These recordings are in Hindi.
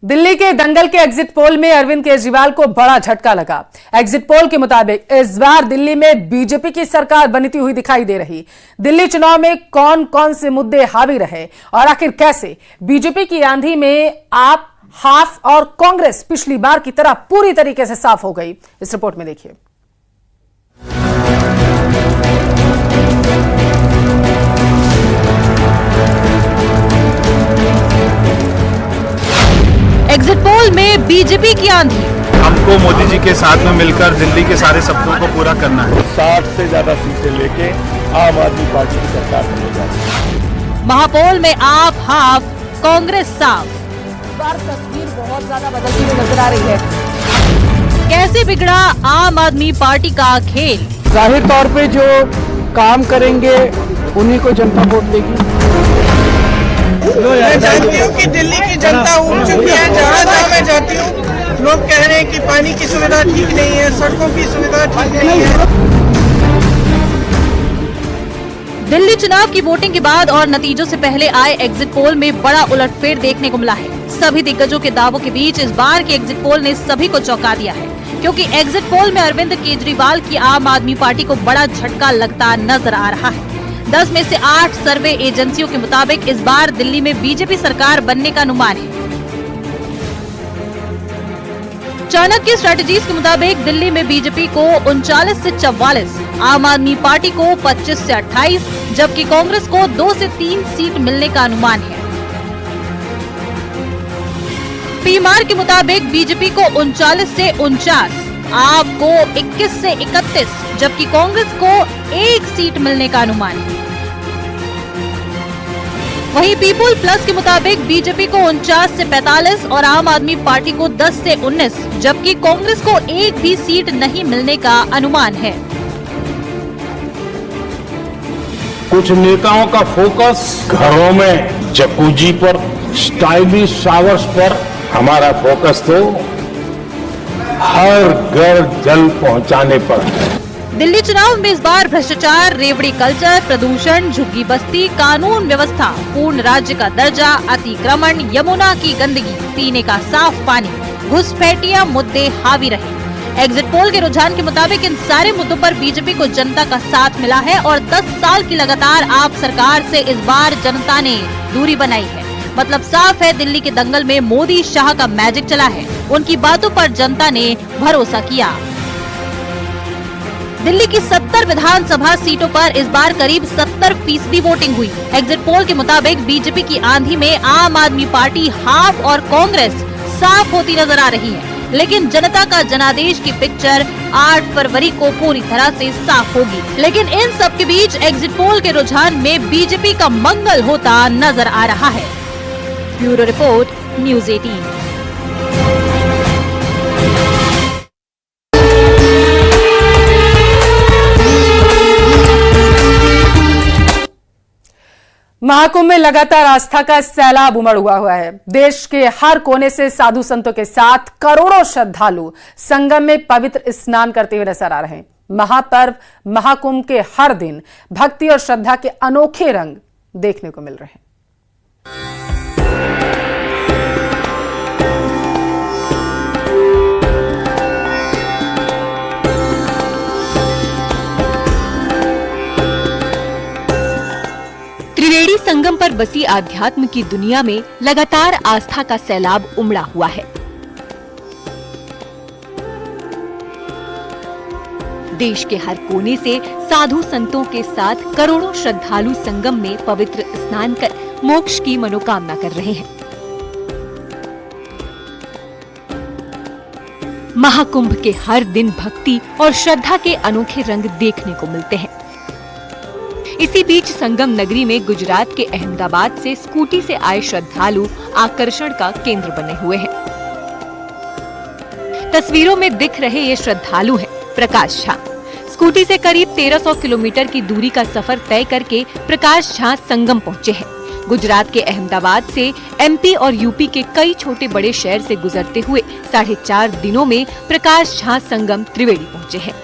दिल्ली के दंगल के एग्जिट पोल में अरविंद केजरीवाल को बड़ा झटका लगा। एग्जिट पोल के मुताबिक इस बार दिल्ली में बीजेपी की सरकार बनती हुई दिखाई दे रही। दिल्ली चुनाव में कौन कौन से मुद्दे हावी रहे और आखिर कैसे बीजेपी की आंधी में आप, हाफ और कांग्रेस पिछली बार की तरह पूरी तरीके से साफ हो गई, इस रिपोर्ट में देखिए। एग्जिट पोल में बीजेपी की आंधी। हमको मोदी जी के साथ में मिलकर दिल्ली के सारे सपनों को पूरा करना है। 60 से ज्यादा सीटें लेके आम आदमी पार्टी की सरकार बनने जा रही है। महापोल में आप, हाफ, कांग्रेस साफ। इस बार तस्वीर बहुत ज्यादा बदलती हुई नजर आ रही है। कैसे बिगड़ा आम आदमी पार्टी का खेल? जाहिर तौर पे जो काम करेंगे उन्हीं को जनता वोट देगी। मैं जानती हूँ कि दिल्ली की जनता उठ चुकी है। जहाँ मैं जाती हूँ लोग कह रहे हैं कि पानी की सुविधा ठीक नहीं है, सड़कों की सुविधा ठीक नहीं है। दिल्ली चुनाव की वोटिंग के बाद और नतीजों से पहले आए एग्जिट पोल में बड़ा उलटफेर देखने को मिला है। सभी दिग्गजों के दावों के बीच इस बार के एग्जिट पोल ने सभी को चौंका दिया है, क्योंकि एग्जिट पोल में अरविंद केजरीवाल की आम आदमी पार्टी को बड़ा झटका लगता नजर आ रहा है। 10 में से 8 सर्वे एजेंसियों के मुताबिक इस बार दिल्ली में बीजेपी सरकार बनने का अनुमान है। चाणक्य स्ट्रेटजीज के मुताबिक दिल्ली में बीजेपी को 39 से 44, आम आदमी पार्टी को 25 से 28, जबकि कांग्रेस को 2 से 3 सीट मिलने का अनुमान है। पीएमआर के मुताबिक बीजेपी को 39 से 49, आप को 21 से 31, जबकि कांग्रेस को 1 सीट मिलने का अनुमान है। वहीं पीपुल प्लस के मुताबिक बीजेपी को 49 से 45 और आम आदमी पार्टी को 10 से 19, जबकि कांग्रेस को 1 भी सीट नहीं मिलने का अनुमान है। कुछ नेताओं का फोकस घरों में जकूजी पर, स्टाइलिश शावर्स पर, हमारा फोकस तो हर घर जल पहुंचाने पर। दिल्ली चुनाव में इस बार भ्रष्टाचार, रेवड़ी कल्चर, प्रदूषण, झुग्गी बस्ती, कानून व्यवस्था, पूर्ण राज्य का दर्जा, अतिक्रमण, यमुना की गंदगी, पीने का साफ पानी, घुसपैठिया मुद्दे हावी रहे। एग्जिट पोल के रुझान के मुताबिक इन सारे मुद्दों पर बीजेपी को जनता का साथ मिला है और 10 साल की लगातार आप सरकार से इस बार जनता ने दूरी बनाई है। मतलब साफ है, दिल्ली के दंगल में मोदी शाह का मैजिक चला है। उनकी बातों पर जनता ने भरोसा किया। दिल्ली की 70 विधानसभा सीटों पर इस बार करीब 70% वोटिंग हुई। एग्जिट पोल के मुताबिक बीजेपी की आंधी में आम आदमी पार्टी, हाफ और कांग्रेस साफ होती नजर आ रही है, लेकिन जनता का जनादेश की पिक्चर 8 फरवरी को पूरी तरह से साफ होगी। लेकिन इन सब के बीच एग्जिट पोल के रुझान में बीजेपी का मंगल होता नजर आ रहा है। Bureau report, news 18। महाकुंभ में लगातार आस्था का सैलाब उमड़ हुआ है। देश के हर कोने से साधु संतों के साथ करोड़ों श्रद्धालु संगम में पवित्र स्नान करते हुए नजर आ रहे हैं। महापर्व महाकुंभ के हर दिन भक्ति और श्रद्धा के अनोखे रंग देखने को मिल रहे हैं। त्रिवेणी संगम पर बसी आध्यात्म की दुनिया में लगातार आस्था का सैलाब उमड़ा हुआ है। देश के हर कोने से साधु संतों के साथ करोड़ों श्रद्धालु संगम में पवित्र स्नान कर मोक्ष की मनोकामना कर रहे हैं। महाकुंभ के हर दिन भक्ति और श्रद्धा के अनोखे रंग देखने को मिलते हैं। इसी बीच संगम नगरी में गुजरात के अहमदाबाद से स्कूटी से आए श्रद्धालु आकर्षण का केंद्र बने हुए हैं। तस्वीरों में दिख रहे ये श्रद्धालु हैं प्रकाश झा। स्कूटी से करीब 1300 किलोमीटर की दूरी का सफर तय करके प्रकाश झा संगम पहुंचे हैं। गुजरात के अहमदाबाद से एमपी और यूपी के कई छोटे बड़े शहर से गुजरते हुए 4.5 दिनों में प्रकाश झा संगम त्रिवेणी पहुंचे हैं।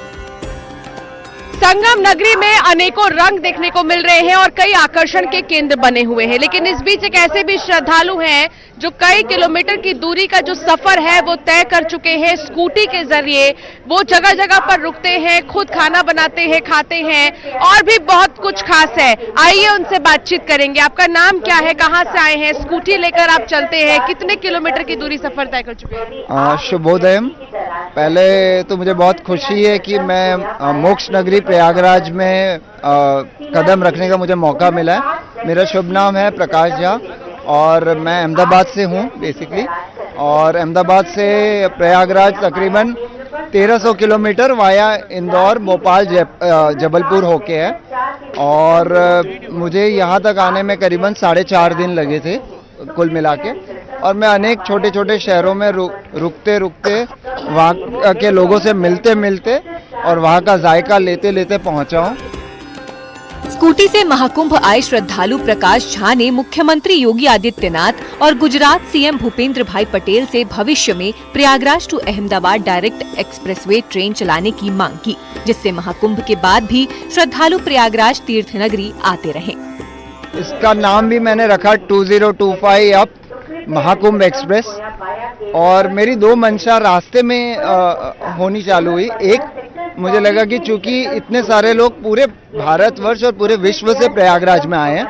संगम नगरी में अनेकों रंग देखने को मिल रहे हैं और कई आकर्षण के केंद्र बने हुए हैं, लेकिन इस बीच एक ऐसे भी श्रद्धालु हैं जो कई किलोमीटर की दूरी का जो सफर है वो तय कर चुके हैं स्कूटी के जरिए। वो जगह जगह पर रुकते हैं, खुद खाना बनाते हैं, खाते हैं और भी बहुत कुछ खास है। आइए उनसे बातचीत करेंगे। आपका नाम क्या है, कहाँ से आए हैं, स्कूटी लेकर आप चलते हैं, कितने किलोमीटर की दूरी सफर तय कर चुके हैं? शुभोदय। पहले तो मुझे बहुत खुशी है कि मैं मोक्ष नगरी प्रयागराज में कदम रखने का मुझे मौका मिला है। मेरा शुभ नाम है प्रकाश झा और मैं अहमदाबाद से हूँ बेसिकली, और अहमदाबाद से प्रयागराज तकरीबन 1300 किलोमीटर वाया इंदौर, भोपाल, जबलपुर होके है और मुझे यहाँ तक आने में करीबन 4.5 दिन लगे थे कुल मिला के। और मैं अनेक छोटे छोटे शहरों में रुकते रुकते वहाँ के लोगों से मिलते मिलते और वहाँ का जायका लेते लेते पहुँचा हूँ। स्कूटी से महाकुंभ आए श्रद्धालु प्रकाश झा ने मुख्यमंत्री योगी आदित्यनाथ और गुजरात सीएम भूपेंद्र भाई पटेल से भविष्य में Prayagraj to Ahmedabad direct expressway train चलाने की मांग की, जिससे महाकुंभ के बाद भी श्रद्धालु प्रयागराज तीर्थ नगरी आते रहे। इसका नाम भी मैंने रखा 2025 अप महाकुंभ एक्सप्रेस। और मेरी 2 मंशा रास्ते में होनी चालू हुई। एक, मुझे लगा कि चूंकि इतने सारे लोग पूरे भारतवर्ष और पूरे विश्व से प्रयागराज में आए हैं,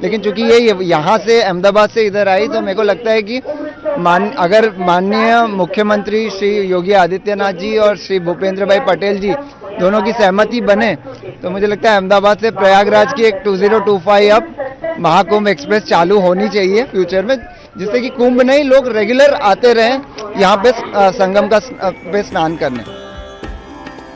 लेकिन चूंकि ये यहाँ से अहमदाबाद से इधर आई, तो मेरे को लगता है कि अगर माननीय मुख्यमंत्री श्री योगी आदित्यनाथ जी और श्री भूपेंद्र भाई पटेल जी दोनों की सहमति बने, तो मुझे लगता है अहमदाबाद से प्रयागराज की एक 2025 अप महाकुंभ एक्सप्रेस चालू होनी चाहिए फ्यूचर में, जिससे कि कुंभ नहीं, लोग रेगुलर आते रहें यहाँ पे संगम पे स्नान करने।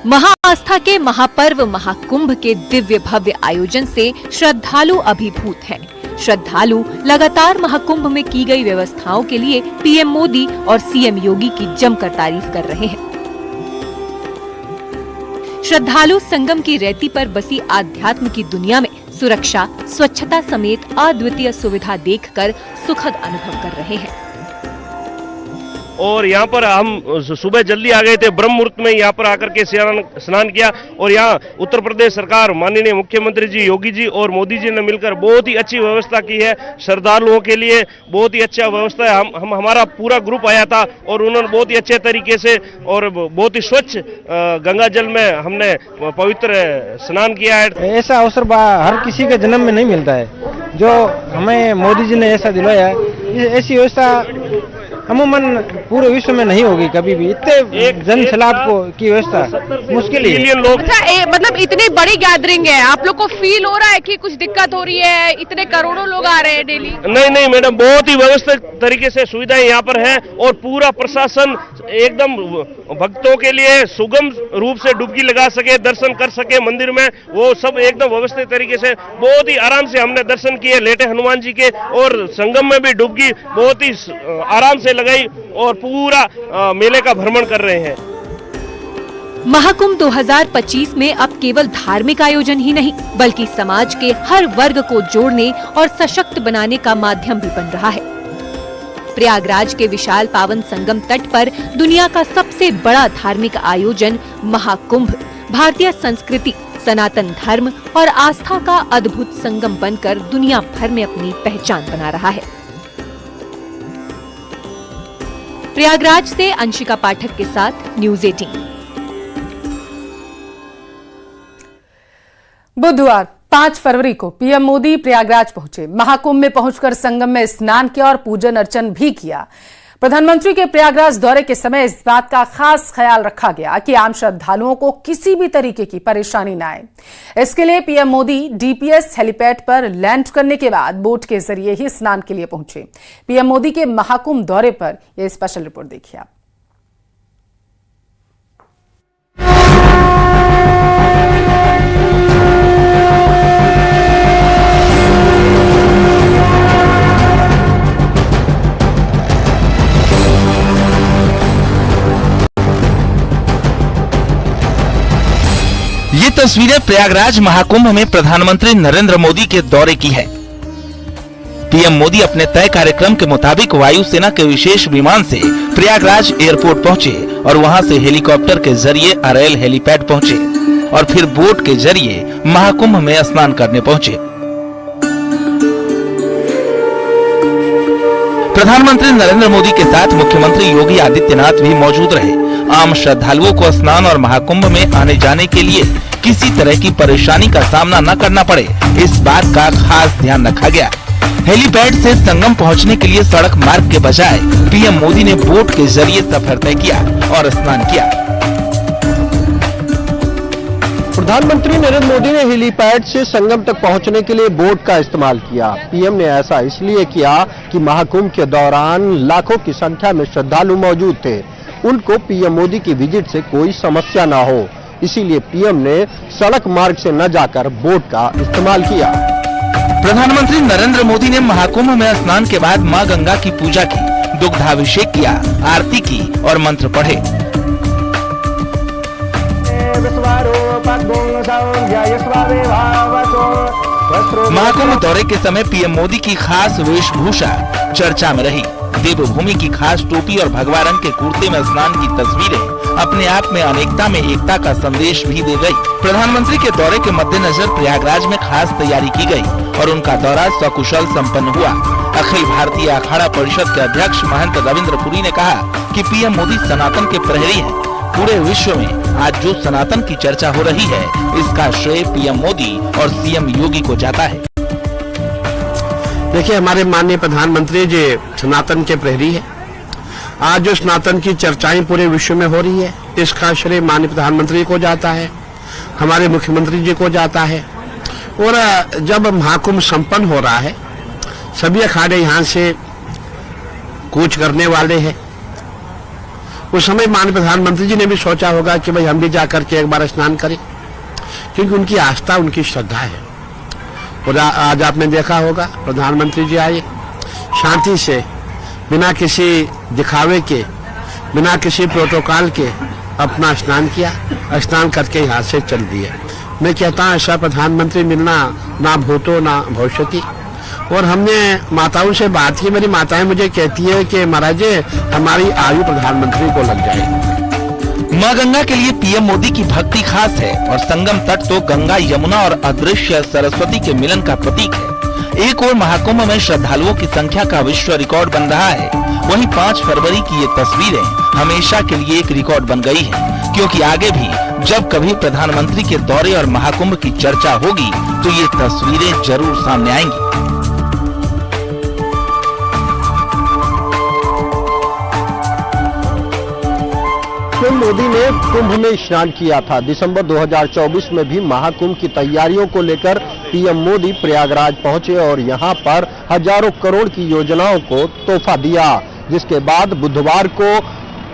महाआस्था के महापर्व महाकुंभ के दिव्य भव्य आयोजन से श्रद्धालु अभिभूत हैं। श्रद्धालु लगातार महाकुंभ में की गई व्यवस्थाओं के लिए पीएम मोदी और सीएम योगी की जमकर तारीफ कर रहे हैं। श्रद्धालु संगम की रेती पर बसी आध्यात्म की दुनिया में सुरक्षा, स्वच्छता समेत अद्वितीय सुविधा देखकर सुखद अनुभव कर रहे हैं। और यहाँ पर हम सुबह जल्दी आ गए थे, ब्रह्म मुहूर्त में यहाँ पर आकर के स्नान किया। और यहाँ उत्तर प्रदेश सरकार, माननीय मुख्यमंत्री जी योगी जी और मोदी जी ने मिलकर बहुत ही अच्छी व्यवस्था की है श्रद्धालुओं के लिए। बहुत ही अच्छा व्यवस्था है। हमारा पूरा ग्रुप आया था और उन्होंने बहुत ही अच्छे तरीके से और बहुत ही स्वच्छ गंगा जल में हमने पवित्र स्नान किया है। ऐसा अवसर हर किसी के जन्म में नहीं मिलता है, जो हमें मोदी जी ने ऐसा दिलाया है। ऐसी व्यवस्था अमूमन पूरे विश्व में नहीं होगी कभी भी। इतने जन सैलाब की व्यवस्था मुश्किल है। मतलब इतनी बड़ी गैदरिंग है, आप लोग को फील हो रहा है कि कुछ दिक्कत हो रही है? इतने करोड़ों लोग आ रहे हैं डेली। नहीं मैडम, बहुत ही व्यवस्थित तरीके से सुविधाएं यहाँ पर है और पूरा प्रशासन एकदम भक्तों के लिए सुगम रूप से डुबकी लगा सके, दर्शन कर सके मंदिर में, वो सब एकदम व्यवस्थित तरीके से बहुत ही आराम से हमने दर्शन किए लेटे हनुमान जी के। और संगम में भी डुबकी बहुत ही आराम से लगाई और पूरा मेले का भ्रमण कर रहे हैं। महाकुंभ 2025 में अब केवल धार्मिक आयोजन ही नहीं, बल्कि समाज के हर वर्ग को जोड़ने और सशक्त बनाने का माध्यम भी बन रहा है। प्रयागराज के विशाल पावन संगम तट पर दुनिया का सबसे बड़ा धार्मिक आयोजन महाकुंभ भारतीय संस्कृति, सनातन धर्म और आस्था का अद्भुत संगम बनकर दुनिया भर में अपनी पहचान बना रहा है। प्रयागराज से अंशिका पाठक के साथ न्यूज़ 18। बुधवार 5 फरवरी को पीएम मोदी प्रयागराज पहुंचे। महाकुंभ में पहुंचकर संगम में स्नान किया और पूजन अर्चन भी किया। प्रधानमंत्री के प्रयागराज दौरे के समय इस बात का खास ख्याल रखा गया कि आम श्रद्धालुओं को किसी भी तरीके की परेशानी न आए। इसके लिए पीएम मोदी डीपीएस हेलीपैड पर लैंड करने के बाद बोट के जरिए ही स्नान के लिए पहुंचे। पीएम मोदी के महाकुंभ दौरे पर यह स्पेशल रिपोर्ट देखिए आप। ये तस्वीरें प्रयागराज महाकुंभ में प्रधानमंत्री नरेंद्र मोदी के दौरे की है। पीएम मोदी अपने तय कार्यक्रम के मुताबिक वायुसेना के विशेष विमान से प्रयागराज एयरपोर्ट पहुंचे और वहां से हेलीकॉप्टर के जरिए अरैल हेलीपैड पहुंचे। और फिर बोट के जरिए महाकुंभ में स्नान करने पहुंचे। प्रधानमंत्री नरेंद्र मोदी के साथ मुख्यमंत्री योगी आदित्यनाथ भी मौजूद रहे। आम श्रद्धालुओं को स्नान और महाकुंभ में आने जाने के लिए किसी तरह की परेशानी का सामना न करना पड़े, इस बात का खास ध्यान रखा गया। हेलीपैड से संगम पहुंचने के लिए सड़क मार्ग के बजाय पीएम मोदी ने बोट के जरिए सफर तय किया और स्नान किया। प्रधानमंत्री नरेंद्र मोदी ने हेलीपैड से संगम तक पहुंचने के लिए बोट का इस्तेमाल किया। पीएम ने ऐसा इसलिए किया कि महाकुंभ के दौरान लाखों की संख्या में श्रद्धालु मौजूद थे, उनको पीएम मोदी की विजिट से कोई समस्या न हो, इसीलिए पीएम ने सड़क मार्ग से न जाकर बोट का इस्तेमाल किया। प्रधानमंत्री नरेंद्र मोदी ने महाकुंभ में स्नान के बाद मां गंगा की पूजा की, दुग्धाभिषेक किया, आरती की और मंत्र पढ़े। महाकुंभ दौरे के समय पीएम मोदी की खास वेशभूषा चर्चा में रही। देवभूमि की खास टोपी और भगवा रंग के कुर्ते में स्नान की तस्वीरें अपने आप में अनेकता में एकता का संदेश भी दे गई। प्रधानमंत्री के दौरे के मद्देनजर प्रयागराज में खास तैयारी की गई और उनका दौरा सकुशल संपन्न हुआ। अखिल भारतीय अखाड़ा परिषद के अध्यक्ष महंत रविंद्र पुरी ने कहा कि पीएम मोदी सनातन के प्रहरी हैं। पूरे विश्व में आज जो सनातन की चर्चा हो रही है, इसका श्रेय पीएम मोदी और सीएम योगी को जाता है। देखिए, हमारे माननीय प्रधानमंत्री जी सनातन के प्रहरी है। आज जो सनातन की चर्चाएं पूरे विश्व में हो रही है, इसका श्रेय माननीय प्रधानमंत्री को जाता है, हमारे मुख्यमंत्री जी को जाता है। और जब महाकुंभ संपन्न हो रहा है, सभी अखाड़े यहाँ से कूच करने वाले हैं। उस समय माननीय प्रधानमंत्री जी ने भी सोचा होगा कि भाई हम भी जाकर के एक बार स्नान करें, क्योंकि उनकी आस्था, उनकी श्रद्धा है। और आज आपने देखा होगा, प्रधानमंत्री जी आए शांति से, बिना किसी दिखावे के, बिना किसी प्रोटोकॉल के अपना स्नान किया, स्नान करके यहाँ से चल दिए। मैं कहता हूँ ऐसा प्रधानमंत्री मिलना ना भूतो ना भविष्यति। और हमने माताओं से बात की, मेरी माताएं मुझे कहती है कि महाराज हमारी आयु प्रधानमंत्री को लग जाएगी। मां गंगा के लिए पीएम मोदी की भक्ति खास है और संगम तट तो गंगा, यमुना और अदृश्य सरस्वती के मिलन का प्रतीक है। एक और महाकुंभ में श्रद्धालुओं की संख्या का विश्व रिकॉर्ड बन रहा है, वहीं 5 फरवरी की ये तस्वीरें हमेशा के लिए एक रिकॉर्ड बन गई है, क्योंकि आगे भी जब कभी प्रधानमंत्री के दौरे और महाकुंभ की चर्चा होगी तो ये तस्वीरें जरूर सामने आएंगी। पीएम मोदी ने कुंभ में स्नान किया था। दिसंबर 2024 में भी महाकुंभ की तैयारियों को लेकर पीएम मोदी प्रयागराज पहुंचे और यहां पर हजारों करोड़ की योजनाओं को तोहफा दिया, जिसके बाद बुधवार को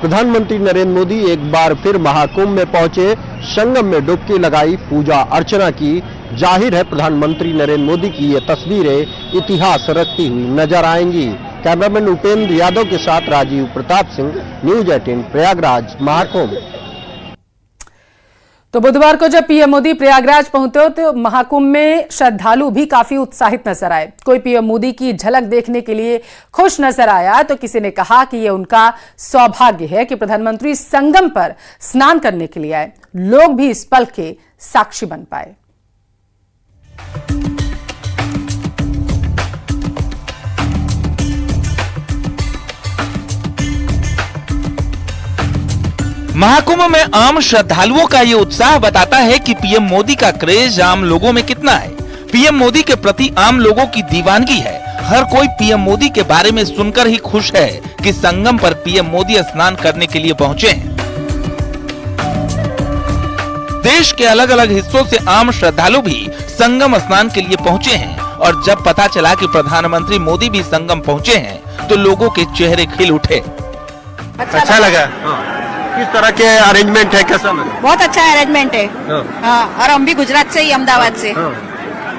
प्रधानमंत्री नरेंद्र मोदी एक बार फिर महाकुंभ में पहुंचे, संगम में डुबकी लगाई, पूजा अर्चना की। जाहिर है प्रधानमंत्री नरेंद्र मोदी की ये तस्वीरें इतिहास रचती हुई नजर आएंगी। कैमरामैन उपेंद्र यादव के साथ राजीव प्रताप सिंह, न्यूज 18 प्रयागराज महाकुंभ। तो बुधवार को जब पीएम मोदी प्रयागराज पहुंचे तो महाकुंभ में श्रद्धालु भी काफी उत्साहित नजर आए। कोई पीएम मोदी की झलक देखने के लिए खुश नजर आया तो किसी ने कहा कि यह उनका सौभाग्य है कि प्रधानमंत्री संगम पर स्नान करने के लिए आए। लोग भी इस पल के साक्षी बन पाए। महाकुंभ में आम श्रद्धालुओं का ये उत्साह बताता है कि पीएम मोदी का क्रेज आम लोगों में कितना है। पीएम मोदी के प्रति आम लोगों की दीवानगी है। हर कोई पीएम मोदी के बारे में सुनकर ही खुश है कि संगम पर पीएम मोदी स्नान करने के लिए पहुंचे हैं। देश के अलग अलग हिस्सों से आम श्रद्धालु भी संगम स्नान के लिए पहुंचे हैं और जब पता चला कि प्रधानमंत्री मोदी भी संगम पहुंचे हैं तो लोगों के चेहरे खिल उठे। अच्छा लगा। किस तरह के अरेंजमेंट है, कैसा लगा? बहुत अच्छा अरेंजमेंट है। हाँ, और हम भी गुजरात से ही, अहमदाबाद से।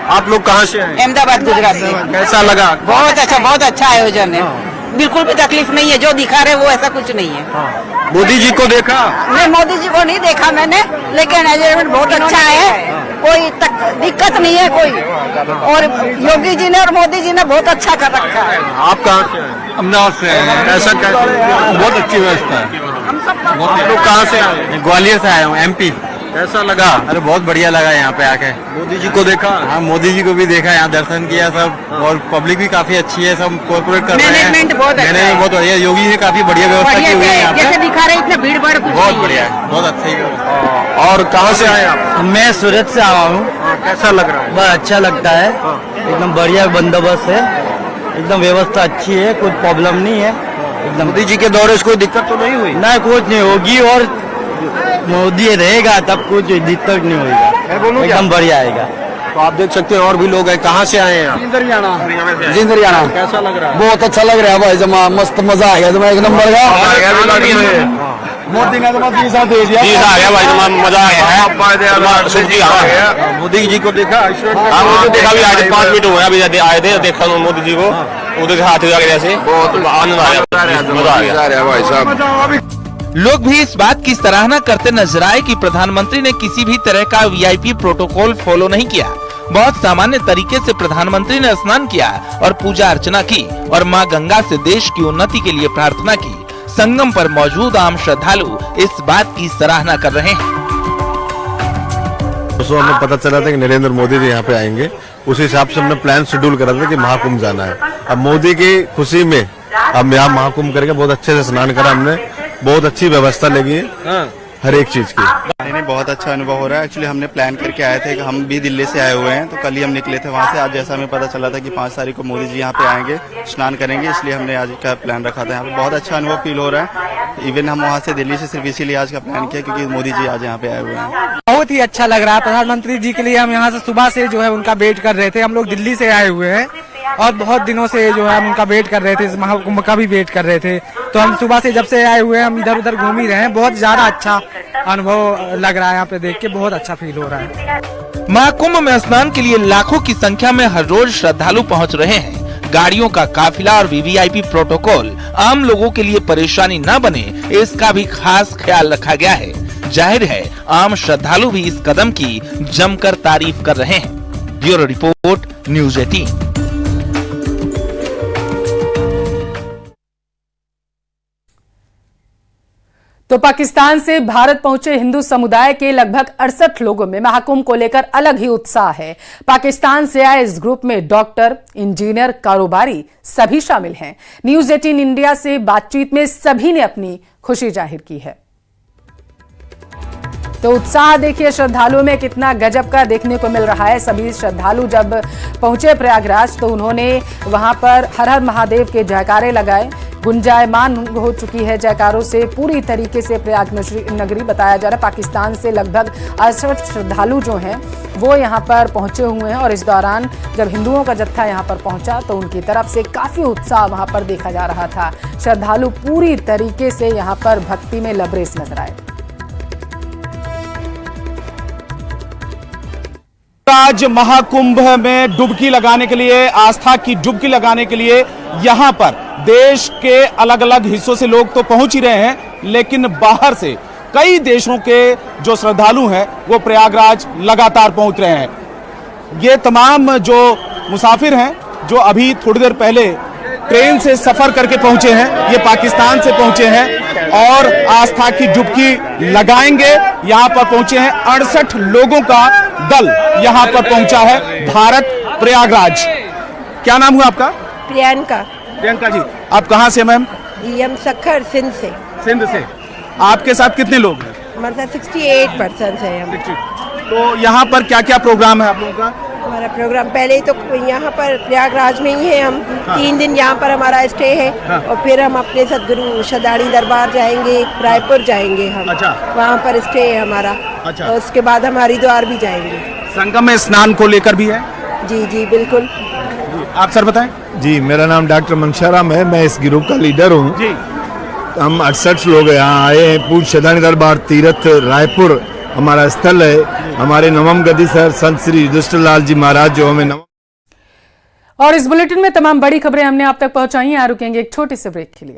आप लोग कहाँ से हैं? अहमदाबाद, गुजरात से। कैसा लगा? बहुत अच्छा आयोजन है। बिल्कुल भी तकलीफ नहीं है, जो दिखा रहे वो ऐसा कुछ नहीं है। मोदी जी को देखा? नहीं, मोदी जी को नहीं देखा मैंने, लेकिन अरेंजमेंट बहुत अच्छा है, कोई दिक्कत नहीं है कोई। और योगी जी ने और मोदी जी ने बहुत अच्छा कर रखा है। आप कहाँ से हैं? अहमदाबाद से। ऐसा कैसे? बहुत अच्छी व्यवस्था है। आप लोग कहाँ से आए? ग्वालियर से आया हूँ, MP। कैसा लगा? अरे बहुत बढ़िया लगा यहाँ पे आके। मोदी जी को देखा? हाँ, मोदी जी को भी देखा, यहाँ दर्शन किया सब, और पब्लिक भी काफी अच्छी है, सब कोऑपरेट कर रहे हैं। मैनेजमेंट बहुत अच्छा है। बहुत बढ़िया, योगी ने काफी बढ़िया व्यवस्था की हुई है यहाँ पे। जैसे दिखा रहे इतना भीड़ भाड़ बहुत बढ़िया है, बहुत अच्छा ही। और कहाँ से आए आप? मैं सूरत से आया हूँ। कैसा लग रहा है? बहुत अच्छा लगता है, एकदम बढ़िया बंदोबस्त है, एकदम व्यवस्था अच्छी है, कुछ प्रॉब्लम नहीं है एकदम। मोदी जी के दौरे से कोई दिक्कत तो नहीं हुई? नहीं, कुछ नहीं होगी, और मोदी रहेगा तब कुछ दिक्कत नहीं होगी, एकदम बढ़िया आएगा। तो आप देख सकते हैं और भी लोग हैं। कहाँ से आए हैं आप? जिंदरियाना। कैसा लग रहा है? बहुत अच्छा लग रहा है भाई, जमा मस्त मजा आ गया, जमा एक नंबर का। मोदी ने तो दे दिया, आ गया भाई, मजा आ गया है। मोदी जी को देखा? देखा भी, आज 5 मिनट हुए अभी आए थे, देखा मोदी जी को, उधर हाथ लगा जैसे, बहुत आनंद आया, मजा आ गया भाई साहब। लोग भी इस बात की सराहना करते नजर आए कि प्रधानमंत्री ने किसी भी तरह का वीआईपी प्रोटोकॉल फॉलो नहीं किया। बहुत सामान्य तरीके से प्रधानमंत्री ने स्नान किया और पूजा अर्चना की और मां गंगा से देश की उन्नति के लिए प्रार्थना की। संगम पर मौजूद आम श्रद्धालु इस बात की सराहना कर रहे हैं। तो हमें पता चला था कि नरेंद्र मोदी जी यहाँ पे आएंगे, उस हिसाब से हमने प्लान शेड्यूल करा था कि महाकुंभ जाना है। अब मोदी की खुशी में हम यहाँ महाकुंभ करके बहुत अच्छे से स्नान करा हमने, बहुत अच्छी व्यवस्था लगी है हर एक चीज की। नहीं, बहुत अच्छा अनुभव हो रहा है। एक्चुअली हमने प्लान करके आए थे कि हम भी दिल्ली से आए हुए हैं, तो कल ही हम निकले थे वहाँ से। आज जैसा हमें पता चला था कि 5 तारीख को मोदी जी यहाँ पे आएंगे, स्नान करेंगे, इसलिए हमने आज का प्लान रखा था। यहाँ पे बहुत अच्छा अनुभव फील हो रहा है। इवन हम वहाँ से दिल्ली से सिर्फ इसीलिए आज का प्लान किया क्योंकि मोदी जी आज यहाँ पे आए हुए हैं। बहुत ही अच्छा लग रहा है। प्रधानमंत्री जी के लिए हम यहाँ से सुबह से जो है उनका वेट कर रहे थे। हम लोग दिल्ली से आए हुए हैं और बहुत दिनों से जो है हम उनका वेट कर रहे थे, इस महाकुंभ का भी वेट कर रहे थे। तो हम सुबह से जब से आए हुए हैं, हम इधर उधर घूम ही रहे हैं। बहुत ज्यादा अच्छा अनुभव लग रहा है, यहाँ पे देख के बहुत अच्छा फील हो रहा है। महाकुंभ में स्नान के लिए लाखों की संख्या में हर रोज श्रद्धालु पहुँच रहे हैं। गाड़ियों का काफिला और वीवीआईपी प्रोटोकॉल आम लोगों के लिए परेशानी न बने, इसका भी खास ख्याल रखा गया है। जाहिर है आम श्रद्धालु भी इस कदम की जमकर तारीफ कर रहे हैं। Bureau report, news 18। तो पाकिस्तान से भारत पहुंचे हिंदू समुदाय के लगभग 68 लोगों में महाकुंभ को लेकर अलग ही उत्साह है। पाकिस्तान से आए इस ग्रुप में डॉक्टर, इंजीनियर, कारोबारी सभी शामिल हैं। न्यूज़ 18 इंडिया से बातचीत में सभी ने अपनी खुशी जाहिर की है। तो उत्साह देखिए श्रद्धालुओं में कितना गजब का देखने को मिल रहा है। सभी श्रद्धालु जब पहुंचे प्रयागराज तो उन्होंने वहां पर हर हर महादेव के जयकारे लगाए। गुंजायमान हो चुकी है जयकारों से पूरी तरीके से प्रयाग नगरी। बताया जा रहा है पाकिस्तान से लगभग 68 श्रद्धालु जो हैं वो यहां पर पहुंचे हुए हैं और इस दौरान जब हिंदुओं का जत्था यहां पर पहुंचा तो उनकी तरफ से काफी उत्साह वहां पर देखा जा रहा था। श्रद्धालु पूरी तरीके से यहां पर भक्ति में लबरेज नजर आए। आज महाकुंभ में डुबकी लगाने के लिए, आस्था की डुबकी लगाने के लिए यहां पर देश के अलग अलग हिस्सों से लोग तो पहुंच ही रहे हैं, लेकिन बाहर से कई देशों के जो श्रद्धालु हैं वो प्रयागराज लगातार पहुंच रहे हैं। ये तमाम जो मुसाफिर हैं जो अभी थोड़ी देर पहले ट्रेन से सफर करके पहुंचे हैं, ये पाकिस्तान से पहुंचे हैं और आस्था की डुबकी लगाएंगे। यहां पर पहुंचे हैं 68 लोगों का दल यहां पर पहुंचा है भारत प्रयागराज। क्या नाम हुआ आपका? प्रियंका। प्रियंका जी, आप कहां से मैम? हम सखर सिंध से। सिंध से। आपके साथ कितने लोग हैं? हमारे साथ 68 पर्सन है हम। तो यहाँ पर क्या क्या प्रोग्राम है आप लोगों का? हमारा प्रोग्राम पहले तो यहाँ पर प्रयागराज में ही है। हम 3 दिन यहाँ पर हमारा स्टे है और फिर हम अपने सदगुरु शदाड़ी दरबार जाएंगे, रायपुर जाएंगे हम। वहाँ पर स्टे है हमारा। और उसके बाद हम हरिद्वार भी जाएंगे। संगम में स्नान को लेकर भी है? जी जी बिल्कुल। आप सर बताएं। जी, मेरा नाम डॉक्टर मनशाराम है, मैं इस ग्रुप का लीडर हूँ। हम 68 लोग यहाँ आए हैं। पूज्य शदानी दरबार तीर्थ रायपुर हमारा स्थल है। हमारे नवम गति सर संत श्री युधिष्ठिर लाल जी महाराज जो हमें और इस बुलेटिन में तमाम बड़ी खबरें हमने आप तक पहुंचाई हैं। रुकेंगे एक छोटे से ब्रेक के लिए।